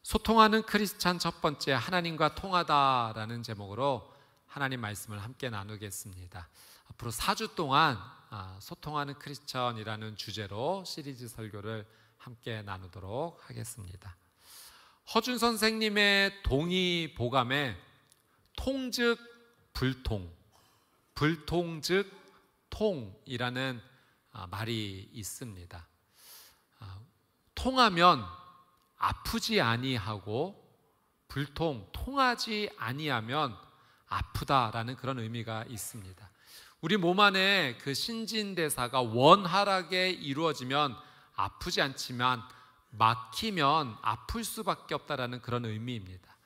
소통하는 크리스찬 첫 번째, 하나님과 통하다라는 제목으로 하나님 말씀을 함께 나누겠습니다. 앞으로 4주 동안 소통하는 크리스찬이라는 주제로 시리즈 설교를 함께 나누도록 하겠습니다. 허준 선생님의 동의보감에 통즉 불통, 불통즉 통이라는 말이 있습니다. 통하면 아프지 아니하고 통하지 아니하면 아프다라는 그런 의미가 있습니다. 우리 몸 안에 그 신진대사가 원활하게 이루어지면 아프지 않지만 막히면 아플 수밖에 없다라는 그런 의미입니다.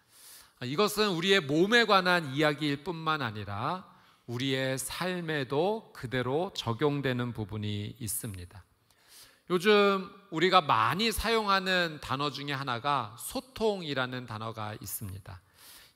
이것은 우리의 몸에 관한 이야기일 뿐만 아니라 우리의 삶에도 그대로 적용되는 부분이 있습니다. 요즘 우리가 많이 사용하는 단어 중에 하나가 소통이라는 단어가 있습니다.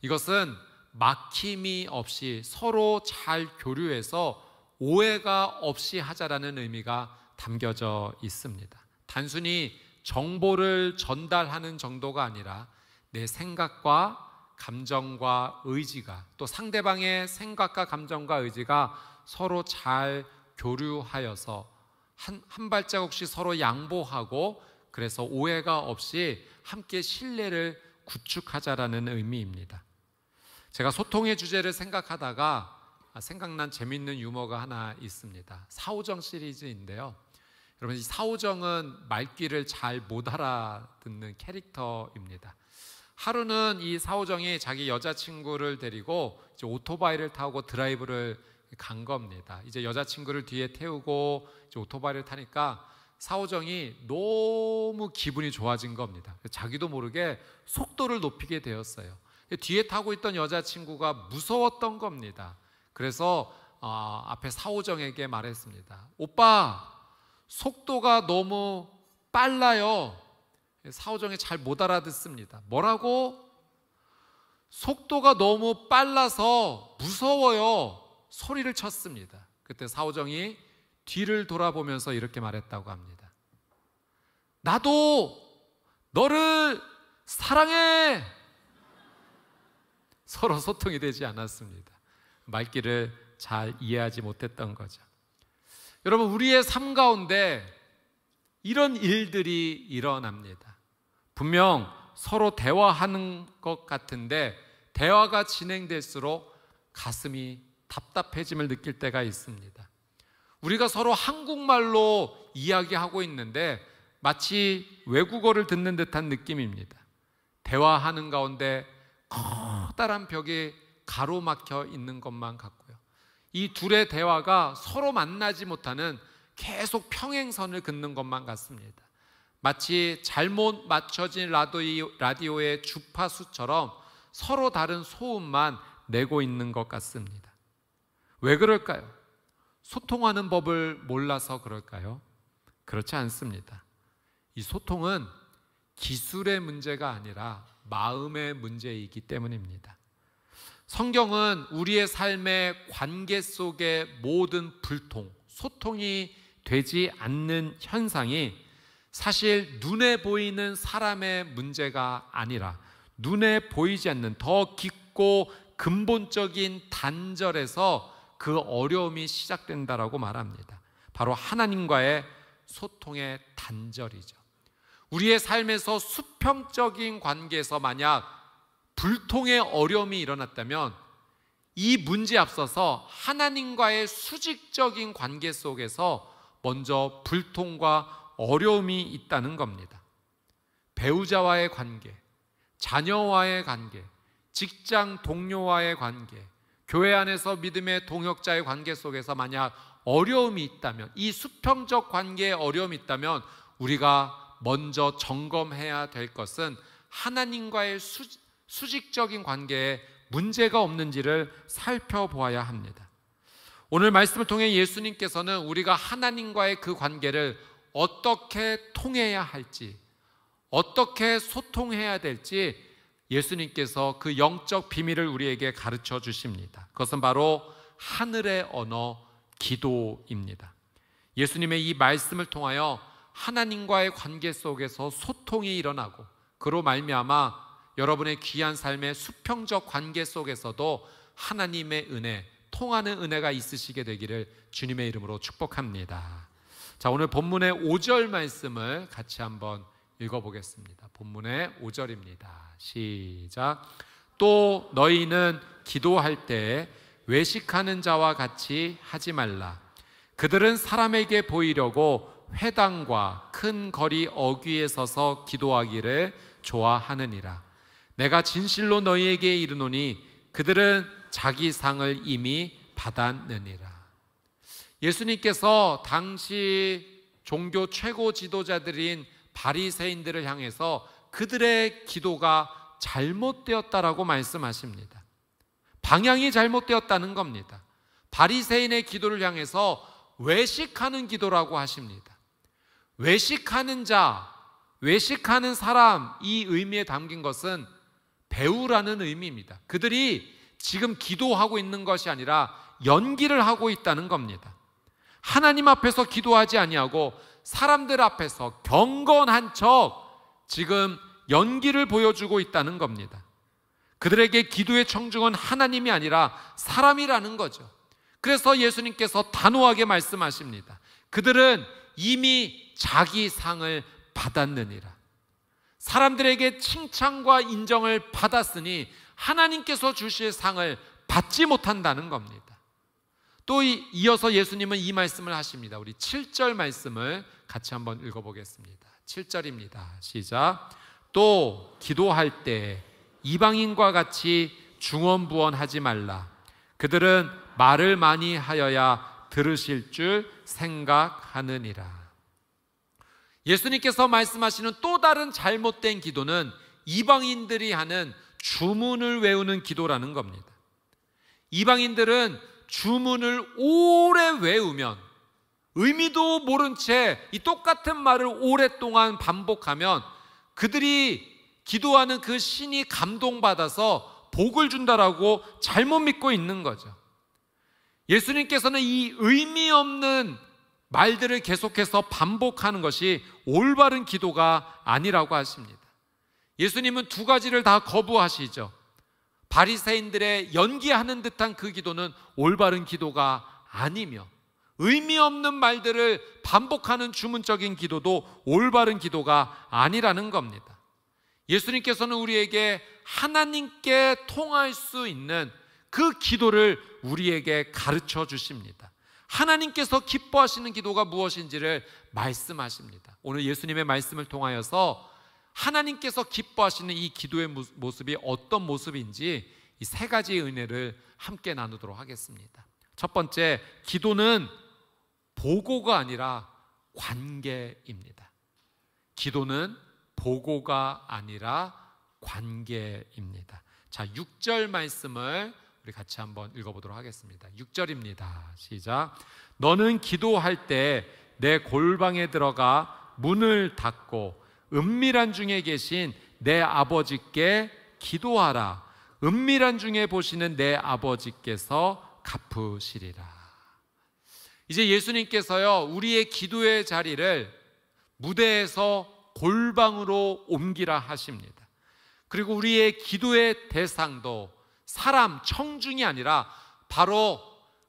이것은 막힘이 없이 서로 잘 교류해서 오해가 없이 하자라는 의미가 담겨져 있습니다. 단순히 정보를 전달하는 정도가 아니라 내 생각과 감정과 의지가, 또 상대방의 생각과 감정과 의지가 서로 잘 교류하여서 한 발자국씩 서로 양보하고, 그래서 오해가 없이 함께 신뢰를 구축하자라는 의미입니다. 제가 소통의 주제를 생각하다가 생각난 재밌는 유머가 하나 있습니다. 사오정 시리즈인데요. 여러분, 이 사오정은 말귀를 잘 못 알아듣는 캐릭터입니다. 하루는 이 사오정이 자기 여자친구를 데리고 이제 오토바이를 타고 드라이브를 간 겁니다. 이제 여자친구를 뒤에 태우고 이제 오토바이를 타니까 사오정이 너무 기분이 좋아진 겁니다. 자기도 모르게 속도를 높이게 되었어요. 뒤에 타고 있던 여자친구가 무서웠던 겁니다. 그래서 앞에 사오정에게 말했습니다. 오빠, 속도가 너무 빨라요. 사오정이 잘 못 알아듣습니다. 뭐라고? 속도가 너무 빨라서 무서워요. 소리를 쳤습니다. 그때 사오정이 뒤를 돌아보면서 이렇게 말했다고 합니다. 나도 너를 사랑해. 서로 소통이 되지 않았습니다. 말귀를 잘 이해하지 못했던 거죠. 여러분, 우리의 삶 가운데 이런 일들이 일어납니다. 분명 서로 대화하는 것 같은데 대화가 진행될수록 가슴이 답답해짐을 느낄 때가 있습니다. 우리가 서로 한국말로 이야기하고 있는데 마치 외국어를 듣는 듯한 느낌입니다. 대화하는 가운데 커다란 벽이 가로막혀 있는 것만 같고요. 이 둘의 대화가 서로 만나지 못하는 계속 평행선을 긋는 것만 같습니다. 마치 잘못 맞춰진 라디오의 주파수처럼 서로 다른 소음만 내고 있는 것 같습니다. 왜 그럴까요? 소통하는 법을 몰라서 그럴까요? 그렇지 않습니다. 이 소통은 기술의 문제가 아니라 마음의 문제이기 때문입니다. 성경은 우리의 삶의 관계 속의 모든 불통, 소통이 되지 않는 현상이 사실 눈에 보이는 사람의 문제가 아니라 눈에 보이지 않는 더 깊고 근본적인 단절에서 그 어려움이 시작된다라고 말합니다. 바로 하나님과의 소통의 단절이죠. 우리의 삶에서 수평적인 관계에서 만약 불통의 어려움이 일어났다면 이 문제에 앞서서 하나님과의 수직적인 관계 속에서 먼저 불통과 어려움이 있다는 겁니다. 배우자와의 관계, 자녀와의 관계, 직장 동료와의 관계, 교회 안에서 믿음의 동역자의 관계 속에서 만약 어려움이 있다면, 이 수평적 관계에 어려움이 있다면 우리가 먼저 점검해야 될 것은 하나님과의 수직적인 관계에 문제가 없는지를 살펴보아야 합니다. 오늘 말씀을 통해 예수님께서는 우리가 하나님과의 그 관계를 어떻게 통해야 할지, 어떻게 소통해야 될지 예수님께서 그 영적 비밀을 우리에게 가르쳐 주십니다. 그것은 바로 하늘의 언어, 기도입니다. 예수님의 이 말씀을 통하여 하나님과의 관계 속에서 소통이 일어나고 그로 말미암아 여러분의 귀한 삶의 수평적 관계 속에서도 하나님의 은혜, 통하는 은혜가 있으시게 되기를 주님의 이름으로 축복합니다. 자, 오늘 본문의 5절 말씀을 같이 한번 읽어보겠습니다. 본문의 5절입니다. 시작. 또 너희는 기도할 때 외식하는 자와 같이 하지 말라. 그들은 사람에게 보이려고 회당과 큰 거리 어귀에 서서 기도하기를 좋아하느니라. 내가 진실로 너희에게 이르노니 그들은 자기 상을 이미 받았느니라. 예수님께서 당시 종교 최고 지도자들인 바리새인들을 향해서 그들의 기도가 잘못되었다라고 말씀하십니다. 방향이 잘못되었다는 겁니다. 바리새인의 기도를 향해서 외식하는 기도라고 하십니다. 외식하는 자, 외식하는 사람, 이 의미에 담긴 것은 배우라는 의미입니다. 그들이 지금 기도하고 있는 것이 아니라 연기를 하고 있다는 겁니다. 하나님 앞에서 기도하지 아니하고 사람들 앞에서 경건한 척 지금 연기를 보여주고 있다는 겁니다. 그들에게 기도의 청중은 하나님이 아니라 사람이라는 거죠. 그래서 예수님께서 단호하게 말씀하십니다. 그들은 이미 자기 상을 받았느니라. 사람들에게 칭찬과 인정을 받았으니 하나님께서 주실 상을 받지 못한다는 겁니다. 또 이어서 예수님은 이 말씀을 하십니다. 우리 7절 말씀을 같이 한번 읽어보겠습니다. 7절입니다. 시작. 또 기도할 때 이방인과 같이 중언부언하지 말라. 그들은 말을 많이 하여야 들으실 줄 생각하느니라. 예수님께서 말씀하시는 또 다른 잘못된 기도는 이방인들이 하는 주문을 외우는 기도라는 겁니다. 이방인들은 주문을 오래 외우면, 의미도 모른 채 이 똑같은 말을 오랫동안 반복하면 그들이 기도하는 그 신이 감동받아서 복을 준다라고 잘못 믿고 있는 거죠. 예수님께서는 이 의미 없는 말들을 계속해서 반복하는 것이 올바른 기도가 아니라고 하십니다. 예수님은 두 가지를 다 거부하시죠. 바리새인들의 연기하는 듯한 그 기도는 올바른 기도가 아니며, 의미 없는 말들을 반복하는 주문적인 기도도 올바른 기도가 아니라는 겁니다. 예수님께서는 우리에게 하나님께 통할 수 있는 그 기도를 우리에게 가르쳐 주십니다. 하나님께서 기뻐하시는 기도가 무엇인지를 말씀하십니다. 오늘 예수님의 말씀을 통하여서 하나님께서 기뻐하시는 이 기도의 모습이 어떤 모습인지 이 세 가지의 은혜를 함께 나누도록 하겠습니다. 첫 번째, 기도는 보고가 아니라 관계입니다. 기도는 보고가 아니라 관계입니다. 자, 6절 말씀을 우리 같이 한번 읽어보도록 하겠습니다. 6절입니다. 시작. 너는 기도할 때 내 골방에 들어가 문을 닫고 은밀한 중에 계신 내 아버지께 기도하라. 은밀한 중에 보시는 내 아버지께서 갚으시리라. 이제 예수님께서요, 우리의 기도의 자리를 무대에서 골방으로 옮기라 하십니다. 그리고 우리의 기도의 대상도 사람, 청중이 아니라 바로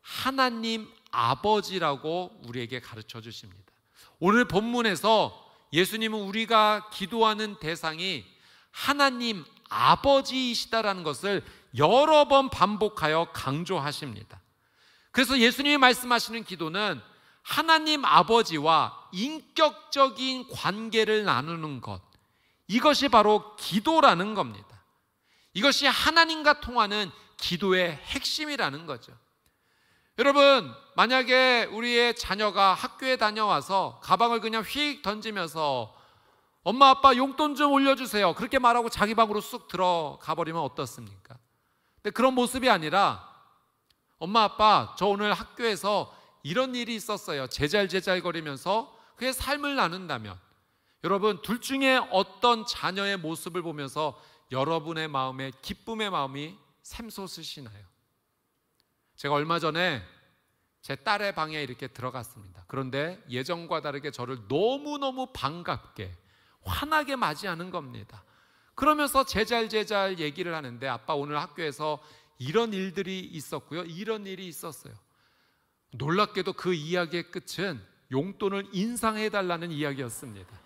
하나님 아버지라고 우리에게 가르쳐 주십니다. 오늘 본문에서 예수님은 우리가 기도하는 대상이 하나님 아버지이시다라는 것을 여러 번 반복하여 강조하십니다. 그래서 예수님이 말씀하시는 기도는 하나님 아버지와 인격적인 관계를 나누는 것, 이것이 바로 기도라는 겁니다. 이것이 하나님과 통하는 기도의 핵심이라는 거죠. 여러분, 만약에 우리의 자녀가 학교에 다녀와서 가방을 그냥 휙 던지면서 엄마 아빠 용돈 좀 올려주세요, 그렇게 말하고 자기 방으로 쑥 들어가 버리면 어떻습니까? 근데 그런 모습이 아니라 엄마 아빠 저 오늘 학교에서 이런 일이 있었어요, 제잘제잘거리면서 그의 삶을 나눈다면, 여러분 둘 중에 어떤 자녀의 모습을 보면서 여러분의 마음에 기쁨의 마음이 샘솟으시나요? 제가 얼마 전에 제 딸의 방에 이렇게 들어갔습니다. 그런데 예전과 다르게 저를 너무너무 반갑게 환하게 맞이하는 겁니다. 그러면서 제잘 얘기를 하는데, 아빠 오늘 학교에서 이런 일들이 있었고요, 이런 일이 있었어요. 놀랍게도 그 이야기의 끝은 용돈을 인상해달라는 이야기였습니다.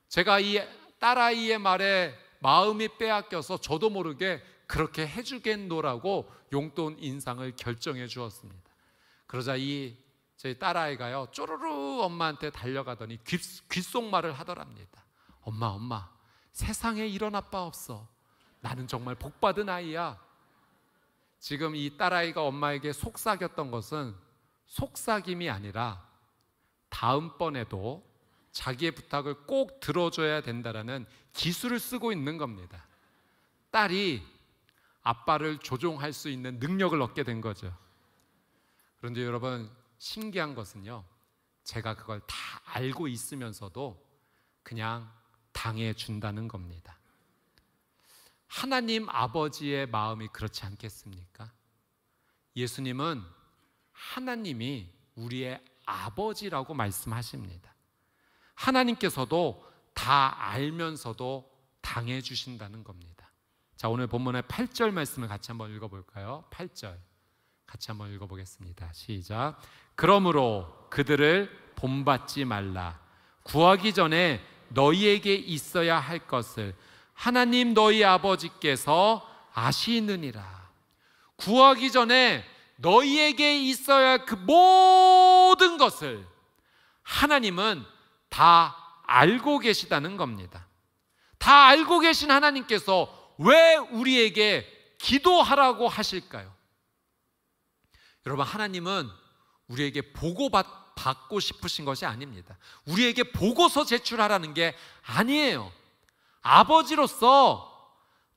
제가 이 딸아이의 말에 마음이 빼앗겨서 저도 모르게 그렇게 해주겠노라고 용돈 인상을 결정해 주었습니다. 그러자 저희 딸아이가요, 쪼르르 엄마한테 달려가더니 귓속말을 하더랍니다. 엄마, 세상에 이런 아빠 없어. 나는 정말 복받은 아이야. 지금 이 딸아이가 엄마에게 속삭였던 것은 속삭임이 아니라 다음번에도 자기의 부탁을 꼭 들어줘야 된다라는 기술을 쓰고 있는 겁니다. 딸이 아빠를 조종할 수 있는 능력을 얻게 된 거죠. 그런데 여러분, 신기한 것은요, 제가 그걸 다 알고 있으면서도 그냥 당해준다는 겁니다. 하나님 아버지의 마음이 그렇지 않겠습니까? 예수님은 하나님이 우리의 아버지라고 말씀하십니다. 하나님께서도 다 알면서도 당해주신다는 겁니다. 자, 오늘 본문의 8절 말씀을 같이 한번 읽어볼까요? 8절 같이 한번 읽어보겠습니다. 시작. 그러므로 그들을 본받지 말라. 구하기 전에 너희에게 있어야 할 것을 하나님 너희 아버지께서 아시느니라. 구하기 전에 너희에게 있어야 할 그 모든 것을 하나님은 다 알고 계시다는 겁니다. 다 알고 계신 하나님께서 왜 우리에게 기도하라고 하실까요? 여러분, 하나님은 우리에게 보고받고 싶으신 것이 아닙니다. 우리에게 보고서 제출하라는 게 아니에요. 아버지로서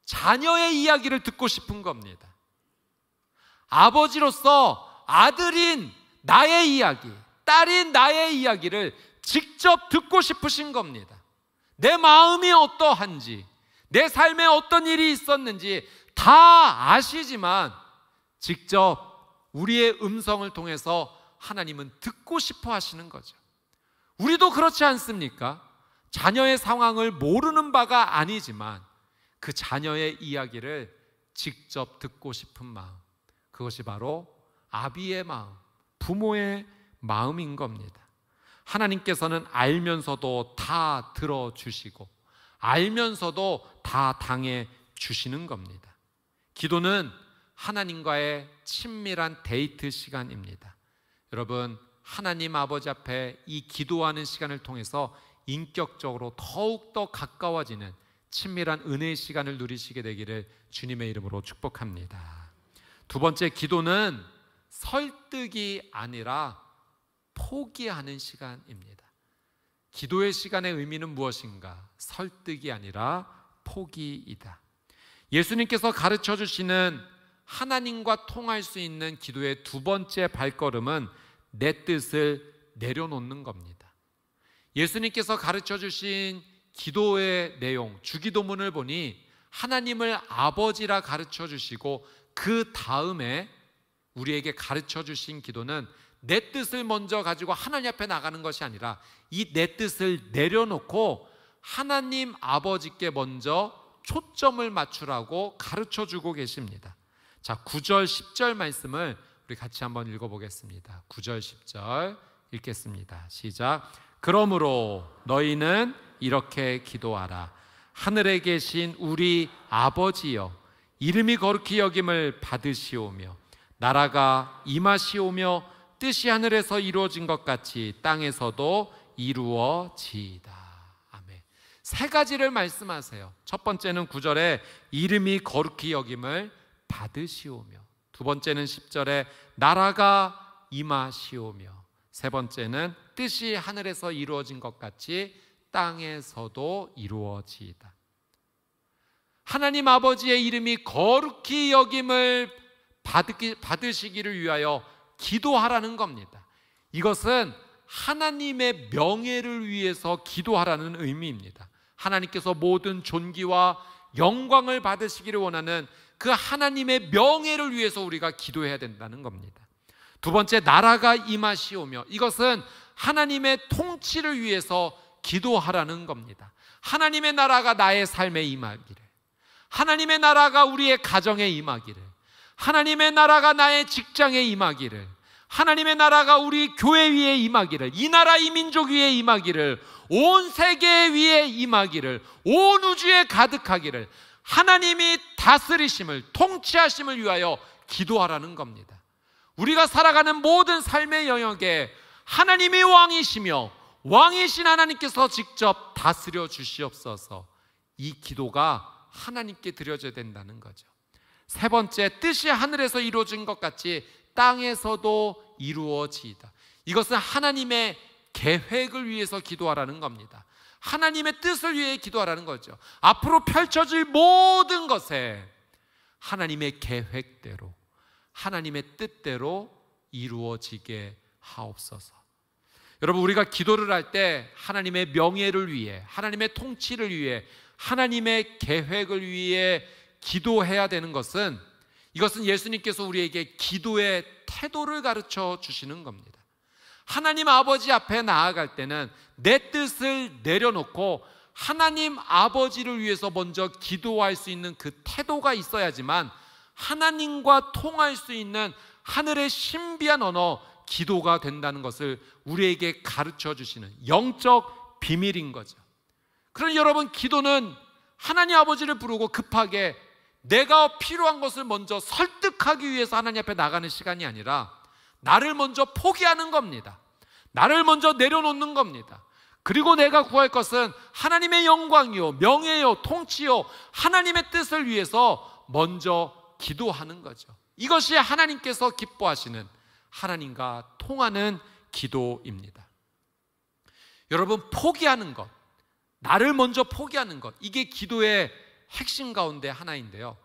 자녀의 이야기를 듣고 싶은 겁니다. 아버지로서 아들인 나의 이야기, 딸인 나의 이야기를 직접 듣고 싶으신 겁니다. 내 마음이 어떠한지, 내 삶에 어떤 일이 있었는지 다 아시지만 직접 우리의 음성을 통해서 하나님은 듣고 싶어 하시는 거죠. 우리도 그렇지 않습니까? 자녀의 상황을 모르는 바가 아니지만 그 자녀의 이야기를 직접 듣고 싶은 마음, 그것이 바로 아비의 마음, 부모의 마음인 겁니다. 하나님께서는 알면서도 다 들어주시고 알면서도 다 당해 주시는 겁니다. 기도는 하나님과의 친밀한 데이트 시간입니다. 여러분, 하나님 아버지 앞에 이 기도하는 시간을 통해서 인격적으로 더욱더 가까워지는 친밀한 은혜의 시간을 누리시게 되기를 주님의 이름으로 축복합니다. 두 번째, 기도는 설득이 아니라 포기하는 시간입니다. 기도의 시간의 의미는 무엇인가? 설득이 아니라 포기이다. 예수님께서 가르쳐 주시는 하나님과 통할 수 있는 기도의 두 번째 발걸음은 내 뜻을 내려놓는 겁니다. 예수님께서 가르쳐 주신 기도의 내용, 주기도문을 보니 하나님을 아버지라 가르쳐 주시고 그 다음에 우리에게 가르쳐 주신 기도는 내 뜻을 먼저 가지고 하나님 앞에 나가는 것이 아니라 이 내 뜻을 내려놓고 하나님 아버지께 먼저 초점을 맞추라고 가르쳐 주고 계십니다. 자, 9절 10절 말씀을 우리 같이 한번 읽어보겠습니다. 9절 10절 읽겠습니다. 시작. 그러므로 너희는 이렇게 기도하라. 하늘에 계신 우리 아버지여, 이름이 거룩히 여김을 받으시오며 나라가 임하시오며 뜻이 하늘에서 이루어진 것 같이 땅에서도 이루어지이다. 아멘. 세 가지를 말씀하세요. 첫 번째는 9절에 이름이 거룩히 여김을 받으시오며, 두 번째는 10절에 나라가 임하시오며, 세 번째는 뜻이 하늘에서 이루어진 것 같이 땅에서도 이루어지이다. 하나님 아버지의 이름이 거룩히 여김을 받으시기를 위하여 기도하라는 겁니다. 이것은 하나님의 명예를 위해서 기도하라는 의미입니다. 하나님께서 모든 존귀와 영광을 받으시기를 원하는 그 하나님의 명예를 위해서 우리가 기도해야 된다는 겁니다. 두 번째, 나라가 임하시오며, 이것은 하나님의 통치를 위해서 기도하라는 겁니다. 하나님의 나라가 나의 삶에 임하기를, 하나님의 나라가 우리의 가정에 임하기를, 하나님의 나라가 나의 직장에 임하기를, 하나님의 나라가 우리 교회 위에 임하기를, 이 나라 이 민족 위에 임하기를, 온 세계 위에 임하기를, 온 우주에 가득하기를, 하나님이 다스리심을, 통치하심을 위하여 기도하라는 겁니다. 우리가 살아가는 모든 삶의 영역에 하나님이 왕이시며 왕이신 하나님께서 직접 다스려 주시옵소서. 이 기도가 하나님께 드려져야 된다는 거죠. 세 번째, 뜻이 하늘에서 이루어진 것 같이 땅에서도 이루어지이다. 이것은 하나님의 계획을 위해서 기도하라는 겁니다. 하나님의 뜻을 위해 기도하라는 거죠. 앞으로 펼쳐질 모든 것에 하나님의 계획대로, 하나님의 뜻대로 이루어지게 하옵소서. 여러분, 우리가 기도를 할 때 하나님의 명예를 위해, 하나님의 통치를 위해, 하나님의 계획을 위해 기도해야 되는 것은, 이것은 예수님께서 우리에게 기도의 태도를 가르쳐 주시는 겁니다. 하나님 아버지 앞에 나아갈 때는 내 뜻을 내려놓고 하나님 아버지를 위해서 먼저 기도할 수 있는 그 태도가 있어야지만 하나님과 통할 수 있는 하늘의 신비한 언어, 기도가 된다는 것을 우리에게 가르쳐 주시는 영적 비밀인 거죠. 그러니 여러분, 기도는 하나님 아버지를 부르고 급하게 내가 필요한 것을 먼저 설득하기 위해서 하나님 앞에 나가는 시간이 아니라 나를 먼저 포기하는 겁니다. 나를 먼저 내려놓는 겁니다. 그리고 내가 구할 것은 하나님의 영광이요, 명예요, 통치요, 하나님의 뜻을 위해서 먼저 기도하는 거죠. 이것이 하나님께서 기뻐하시는, 하나님과 통하는 기도입니다. 여러분, 포기하는 것, 나를 먼저 포기하는 것, 이게 기도의 핵심 가운데 하나인데요.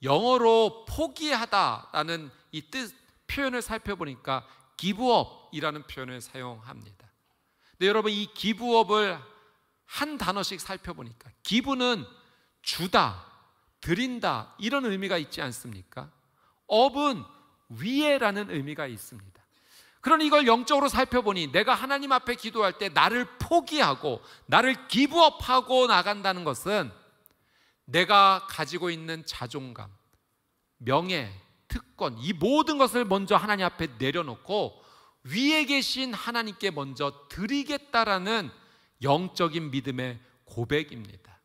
영어로 포기하다라는 이 뜻 표현을 살펴보니까 give up이라는 표현을 사용합니다. 근데 여러분, 이 give up을 한 단어씩 살펴보니까 give는 주다, 드린다, 이런 의미가 있지 않습니까? up은 위에라는 의미가 있습니다. 그러니 이걸 영적으로 살펴보니 내가 하나님 앞에 기도할 때 나를 포기하고 나를 give up하고 나간다는 것은 내가 가지고 있는 자존감, 명예, 특권, 이 모든 것을 먼저 하나님 앞에 내려놓고 위에 계신 하나님께 먼저 드리겠다라는 영적인 믿음의 고백입니다.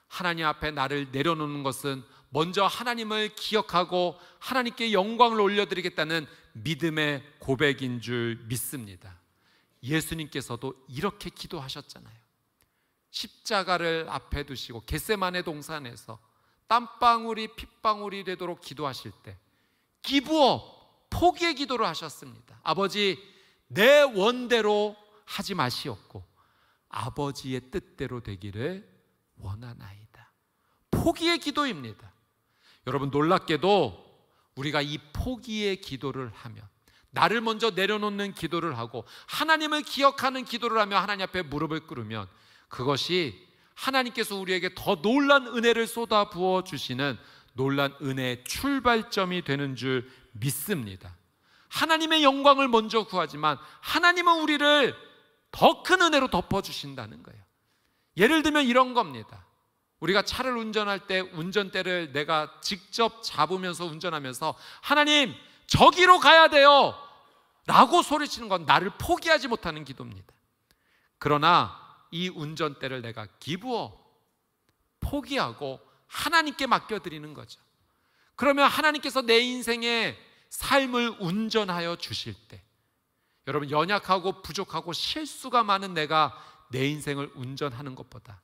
하나님 앞에 나를 내려놓는 것은 먼저 하나님을 기억하고 하나님께 영광을 올려드리겠다는 믿음의 고백인 줄 믿습니다. 예수님께서도 이렇게 기도하셨잖아요. 십자가를 앞에 두시고 겟세마네 동산에서 땀방울이 핏방울이 되도록 기도하실 때 give up, 포기의 기도를 하셨습니다. 아버지, 내 원대로 하지 마시옵고 아버지의 뜻대로 되기를 원하나이다. 포기의 기도입니다. 여러분, 놀랍게도 우리가 이 포기의 기도를 하며 나를 먼저 내려놓는 기도를 하고 하나님을 기억하는 기도를 하며 하나님 앞에 무릎을 꿇으면 그것이 하나님께서 우리에게 더 놀란 은혜를 쏟아 부어 주시는 놀란 은혜의 출발점이 되는 줄 믿습니다. 하나님의 영광을 먼저 구하지만 하나님은 우리를 더 큰 은혜로 덮어주신다는 거예요. 예를 들면 이런 겁니다. 우리가 차를 운전할 때 운전대를 내가 직접 잡으면서 운전하면서 하나님, 저기로 가야 돼요 라고 소리치는 건 나를 포기하지 못하는 기도입니다. 그러나 이 운전대를 내가 give up, 포기하고 하나님께 맡겨드리는 거죠. 그러면 하나님께서 내 인생의 삶을 운전하여 주실 때, 여러분, 연약하고 부족하고 실수가 많은 내가 내 인생을 운전하는 것보다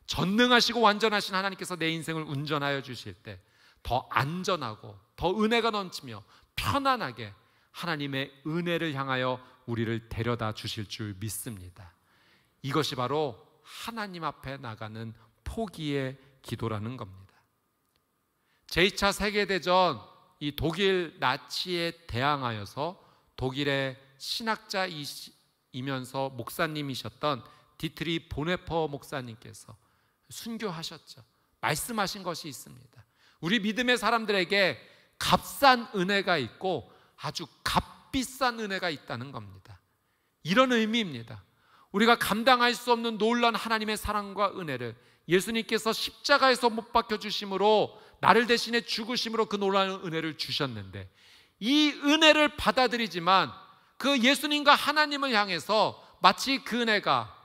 전능하시고 완전하신 하나님께서 내 인생을 운전하여 주실 때 더 안전하고 더 은혜가 넘치며 편안하게 하나님의 은혜를 향하여 우리를 데려다 주실 줄 믿습니다. 이것이 바로 하나님 앞에 나가는 포기의 기도라는 겁니다. 제2차 세계대전, 이 독일 나치에 대항하여서 독일의 신학자이면서 목사님이셨던 디트리 보네퍼 목사님께서 순교하셨죠. 말씀하신 것이 있습니다. 우리 믿음의 사람들에게 값싼 은혜가 있고 아주 값비싼 은혜가 있다는 겁니다. 이런 의미입니다. 우리가 감당할 수 없는 놀라운 하나님의 사랑과 은혜를 예수님께서 십자가에서 못 박혀 주심으로, 나를 대신해 죽으심으로 그 놀라운 은혜를 주셨는데, 이 은혜를 받아들이지만 그 예수님과 하나님을 향해서 마치 그 은혜가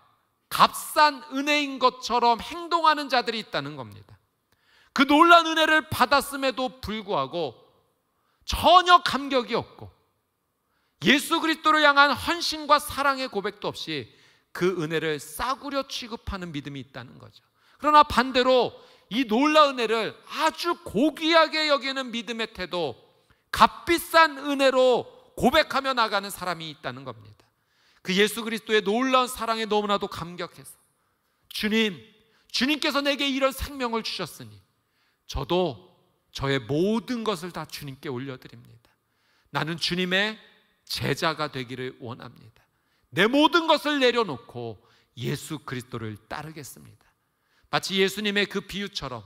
값싼 은혜인 것처럼 행동하는 자들이 있다는 겁니다. 그 놀라운 은혜를 받았음에도 불구하고 전혀 감격이 없고 예수 그리스도를 향한 헌신과 사랑의 고백도 없이 그 은혜를 싸구려 취급하는 믿음이 있다는 거죠. 그러나 반대로 이 놀라운 은혜를 아주 고귀하게 여기는 믿음의 태도, 값비싼 은혜로 고백하며 나가는 사람이 있다는 겁니다. 그 예수 그리스도의 놀라운 사랑에 너무나도 감격해서, 주님께서 내게 이런 생명을 주셨으니 저도 저의 모든 것을 다 주님께 올려드립니다. 나는 주님의 제자가 되기를 원합니다. 내 모든 것을 내려놓고 예수 그리스도를 따르겠습니다. 마치 예수님의 그 비유처럼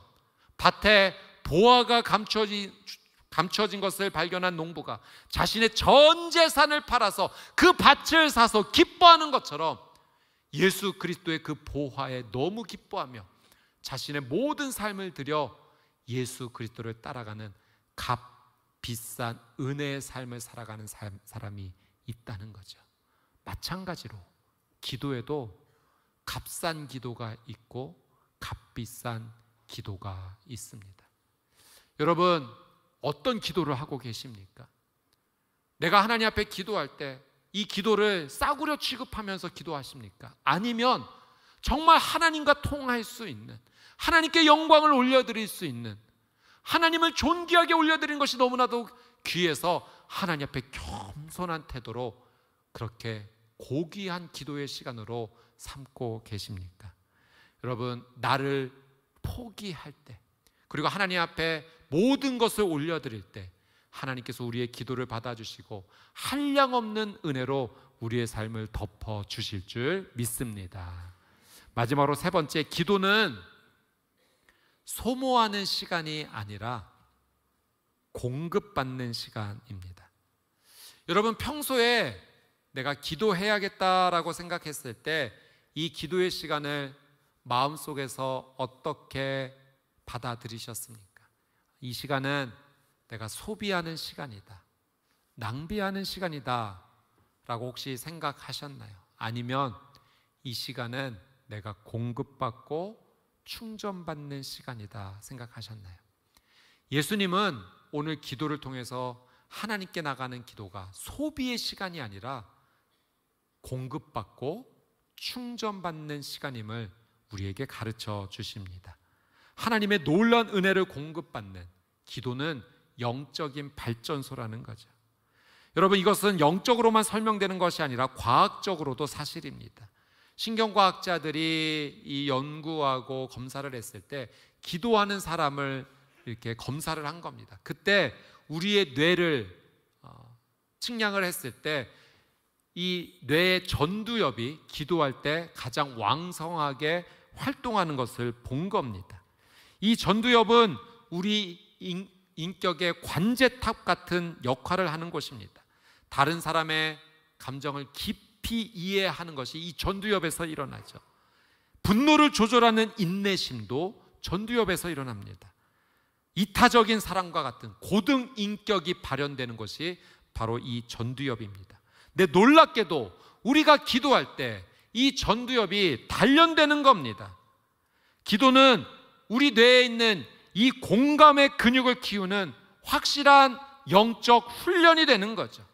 밭에 보화가 감춰진 것을 발견한 농부가 자신의 전 재산을 팔아서 그 밭을 사서 기뻐하는 것처럼 예수 그리스도의 그 보화에 너무 기뻐하며 자신의 모든 삶을 들여 예수 그리스도를 따라가는 값비싼 은혜의 삶을 살아가는 사람이 있다는 거죠. 마찬가지로 기도에도 값싼 기도가 있고 값비싼 기도가 있습니다. 여러분, 어떤 기도를 하고 계십니까? 내가 하나님 앞에 기도할 때 이 기도를 싸구려 취급하면서 기도하십니까? 아니면 정말 하나님과 통할 수 있는, 하나님께 영광을 올려드릴 수 있는, 하나님을 존귀하게 올려드리는 것이 너무나도 귀해서 하나님 앞에 겸손한 태도로 그렇게 고귀한 기도의 시간으로 삼고 계십니까? 여러분, 나를 포기할 때, 그리고 하나님 앞에 모든 것을 올려드릴 때 하나님께서 우리의 기도를 받아주시고 한량없는 은혜로 우리의 삶을 덮어주실 줄 믿습니다. 마지막으로 세 번째, 기도는 소모하는 시간이 아니라 공급받는 시간입니다. 여러분, 평소에 내가 기도해야겠다라고 생각했을 때 이 기도의 시간을 마음속에서 어떻게 받아들이셨습니까? 이 시간은 내가 소비하는 시간이다, 낭비하는 시간이다 라고 혹시 생각하셨나요? 아니면 이 시간은 내가 공급받고 충전받는 시간이다 생각하셨나요? 예수님은 오늘 기도를 통해서 하나님께 나가는 기도가 소비의 시간이 아니라 공급받고 충전받는 시간임을 우리에게 가르쳐 주십니다. 하나님의 놀라운 은혜를 공급받는 기도는 영적인 발전소라는 거죠. 여러분, 이것은 영적으로만 설명되는 것이 아니라 과학적으로도 사실입니다. 신경과학자들이 이 연구하고 검사를 했을 때 기도하는 사람을 이렇게 검사를 한 겁니다. 그때 우리의 뇌를 측량을 했을 때 이 뇌의 전두엽이 기도할 때 가장 왕성하게 활동하는 것을 본 겁니다. 이 전두엽은 우리 인격의 관제탑 같은 역할을 하는 곳입니다. 다른 사람의 감정을 깊이 이해하는 것이 이 전두엽에서 일어나죠. 분노를 조절하는 인내심도 전두엽에서 일어납니다. 이타적인 사랑과 같은 고등 인격이 발현되는 것이 바로 이 전두엽입니다. 근데 놀랍게도 우리가 기도할 때 이 전두엽이 단련되는 겁니다. 기도는 우리 뇌에 있는 이 공감의 근육을 키우는 확실한 영적 훈련이 되는 거죠.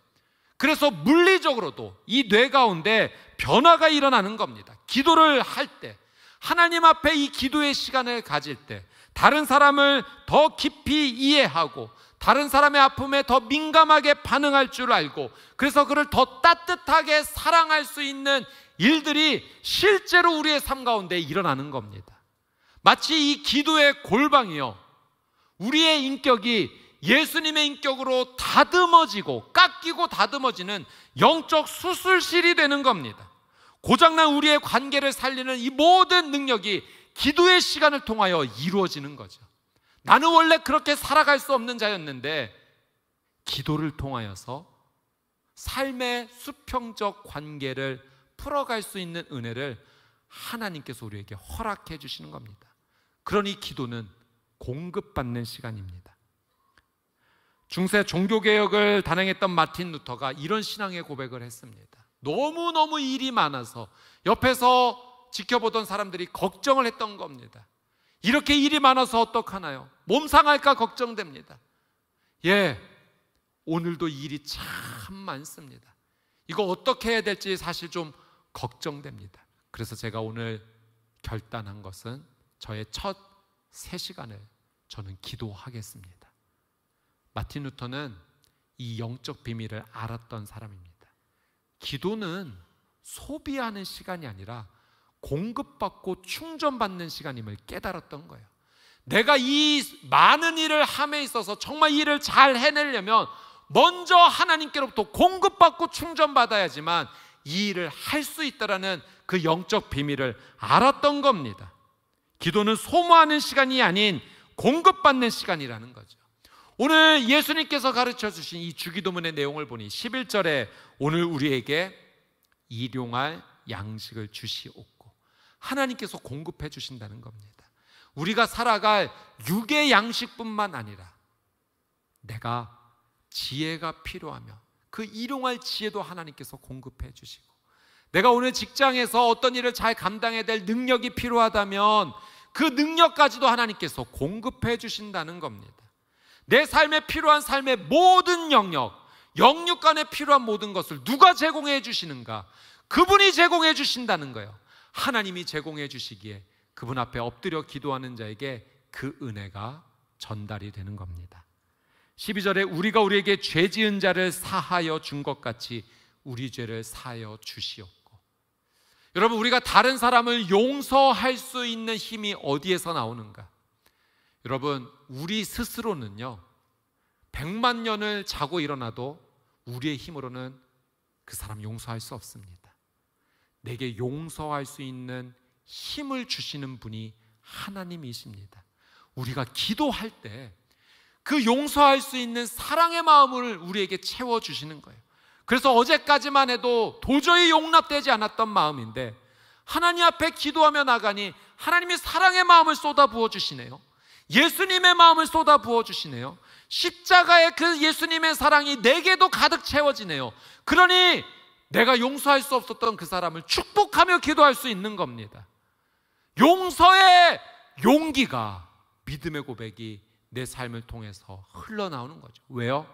그래서 물리적으로도 이 뇌 가운데 변화가 일어나는 겁니다. 기도를 할 때, 하나님 앞에 이 기도의 시간을 가질 때 다른 사람을 더 깊이 이해하고 다른 사람의 아픔에 더 민감하게 반응할 줄 알고, 그래서 그를 더 따뜻하게 사랑할 수 있는 일들이 실제로 우리의 삶 가운데 일어나는 겁니다. 마치 이 기도의 골방이요, 우리의 인격이 예수님의 인격으로 다듬어지고 깎이고 다듬어지는 영적 수술실이 되는 겁니다. 고장난 우리의 관계를 살리는 이 모든 능력이 기도의 시간을 통하여 이루어지는 거죠. 나는 원래 그렇게 살아갈 수 없는 자였는데 기도를 통하여서 삶의 수평적 관계를 풀어갈 수 있는 은혜를 하나님께서 우리에게 허락해 주시는 겁니다. 그러니 기도는 공급받는 시간입니다. 중세 종교개혁을 단행했던 마틴 루터가 이런 신앙의 고백을 했습니다. 너무너무 일이 많아서 옆에서 지켜보던 사람들이 걱정을 했던 겁니다. 이렇게 일이 많아서 어떡하나요? 몸 상할까 걱정됩니다. 예, 오늘도 일이 참 많습니다. 이거 어떻게 해야 될지 사실 좀 걱정됩니다. 그래서 제가 오늘 결단한 것은 저의 첫 3시간을 저는 기도하겠습니다. 마틴 루터는 이 영적 비밀을 알았던 사람입니다. 기도는 소비하는 시간이 아니라 공급받고 충전받는 시간임을 깨달았던 거예요. 내가 이 많은 일을 함에 있어서 정말 일을 잘 해내려면 먼저 하나님께로부터 공급받고 충전받아야지만 이 일을 할 수 있다라는 그 영적 비밀을 알았던 겁니다. 기도는 소모하는 시간이 아닌 공급받는 시간이라는 거죠. 오늘 예수님께서 가르쳐 주신 이 주기도문의 내용을 보니 11절에 오늘 우리에게 일용할 양식을 주시옵고, 하나님께서 공급해 주신다는 겁니다. 우리가 살아갈 육의 양식뿐만 아니라 내가 지혜가 필요하며 그 일용할 지혜도 하나님께서 공급해 주시고, 내가 오늘 직장에서 어떤 일을 잘 감당해야 될 능력이 필요하다면 그 능력까지도 하나님께서 공급해 주신다는 겁니다. 내 삶에 필요한 삶의 모든 영역, 영육간에 필요한 모든 것을 누가 제공해 주시는가? 그분이 제공해 주신다는 거예요. 하나님이 제공해 주시기에 그분 앞에 엎드려 기도하는 자에게 그 은혜가 전달이 되는 겁니다. 12절에 우리가 우리에게 죄 지은 자를 사하여 준 것 같이 우리 죄를 사하여 주시옵고. 여러분, 우리가 다른 사람을 용서할 수 있는 힘이 어디에서 나오는가? 여러분, 우리 스스로는요 100만 년을 자고 일어나도 우리의 힘으로는 그 사람 용서할 수 없습니다. 내게 용서할 수 있는 힘을 주시는 분이 하나님이십니다. 우리가 기도할 때 그 용서할 수 있는 사랑의 마음을 우리에게 채워주시는 거예요. 그래서 어제까지만 해도 도저히 용납되지 않았던 마음인데 하나님 앞에 기도하며 나가니 하나님이 사랑의 마음을 쏟아부어 주시네요. 예수님의 마음을 쏟아부어 주시네요. 십자가의 그 예수님의 사랑이 내게도 가득 채워지네요. 그러니 내가 용서할 수 없었던 그 사람을 축복하며 기도할 수 있는 겁니다. 용서의 용기가, 믿음의 고백이 내 삶을 통해서 흘러나오는 거죠. 왜요?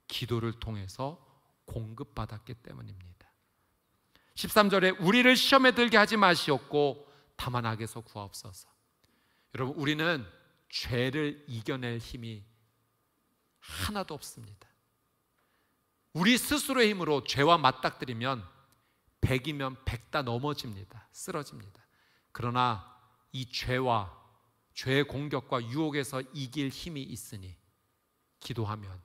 기도를 통해서 공급받았기 때문입니다. 13절에 우리를 시험에 들게 하지 마시옵고 다만 악에서 구하옵소서. 여러분, 우리는 죄를 이겨낼 힘이 하나도 없습니다. 우리 스스로의 힘으로 죄와 맞닥뜨리면 100이면 100 다 넘어집니다. 쓰러집니다. 그러나 이 죄의 공격과 유혹에서 이길 힘이 있으니 기도하면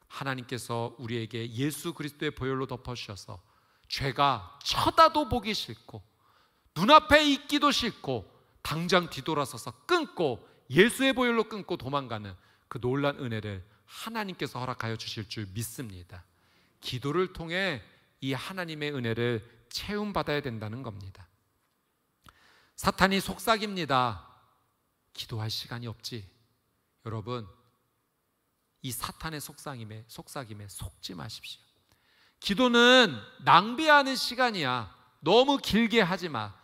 하나님께서 우리에게 예수 그리스도의 보혈로 덮어주셔서 죄가 쳐다도 보기 싫고 눈앞에 있기도 싫고 당장 뒤돌아서서 끊고 예수의 보혈로 끊고 도망가는 그 놀라운 은혜를 하나님께서 허락하여 주실 줄 믿습니다. 기도를 통해 이 하나님의 은혜를 체험받아야 된다는 겁니다. 사탄이 속삭입니다. 기도할 시간이 없지. 여러분, 이 사탄의 속삭임에 속지 마십시오. 기도는 낭비하는 시간이야. 너무 길게 하지 마.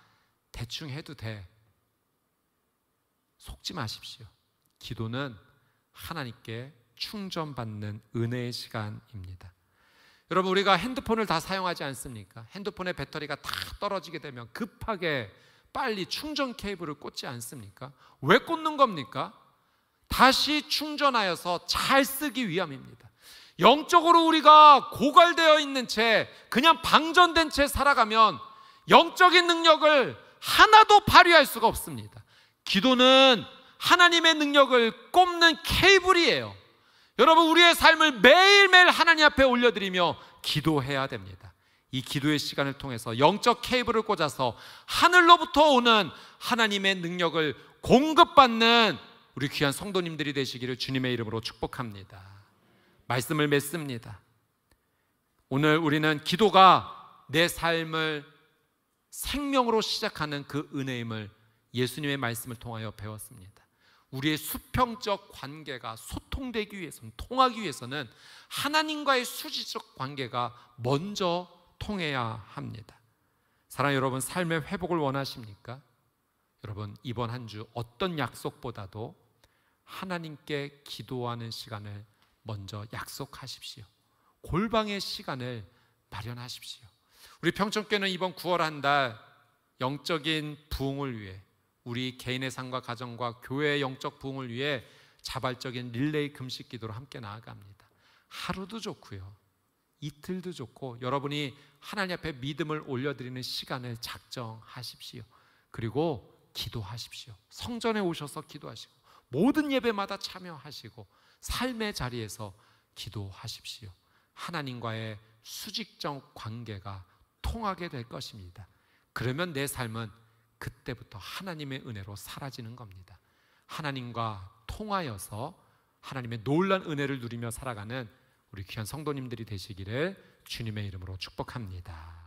대충 해도 돼. 속지 마십시오. 기도는 하나님께 충전받는 은혜의 시간입니다. 여러분, 우리가 핸드폰을 다 사용하지 않습니까? 핸드폰의 배터리가 다 떨어지게 되면 급하게 빨리 충전 케이블을 꽂지 않습니까? 왜 꽂는 겁니까? 다시 충전하여서 잘 쓰기 위함입니다. 영적으로 우리가 고갈되어 있는 채, 그냥 방전된 채 살아가면 영적인 능력을 하나도 발휘할 수가 없습니다. 기도는 하나님의 능력을 꼽는 케이블이에요. 여러분, 우리의 삶을 매일매일 하나님 앞에 올려드리며 기도해야 됩니다. 이 기도의 시간을 통해서 영적 케이블을 꽂아서 하늘로부터 오는 하나님의 능력을 공급받는 우리 귀한 성도님들이 되시기를 주님의 이름으로 축복합니다. 말씀을 맺습니다. 오늘 우리는 기도가 내 삶을 생명으로 시작하는 그 은혜임을 예수님의 말씀을 통하여 배웠습니다. 우리의 수평적 관계가 소통되기 위해서는, 통하기 위해서는 하나님과의 수직적 관계가 먼저 통해야 합니다. 사랑하는 여러분, 삶의 회복을 원하십니까? 여러분, 이번 한 주 어떤 약속보다도 하나님께 기도하는 시간을 먼저 약속하십시오. 골방의 시간을 마련하십시오. 우리 평촌교회는 이번 9월 한 달 영적인 부흥을 위해, 우리 개인의 삶과 가정과 교회의 영적 부흥을 위해 자발적인 릴레이 금식 기도로 함께 나아갑니다. 하루도 좋고요, 이틀도 좋고, 여러분이 하나님 앞에 믿음을 올려드리는 시간을 작정하십시오. 그리고 기도하십시오. 성전에 오셔서 기도하시고, 모든 예배마다 참여하시고, 삶의 자리에서 기도하십시오. 하나님과의 수직적 관계가 통하게 될 것입니다. 그러면 내 삶은 그때부터 하나님의 은혜로 사라지는 겁니다. 하나님과 통하여서 하나님의 놀라운 은혜를 누리며 살아가는 우리 귀한 성도님들이 되시기를 주님의 이름으로 축복합니다.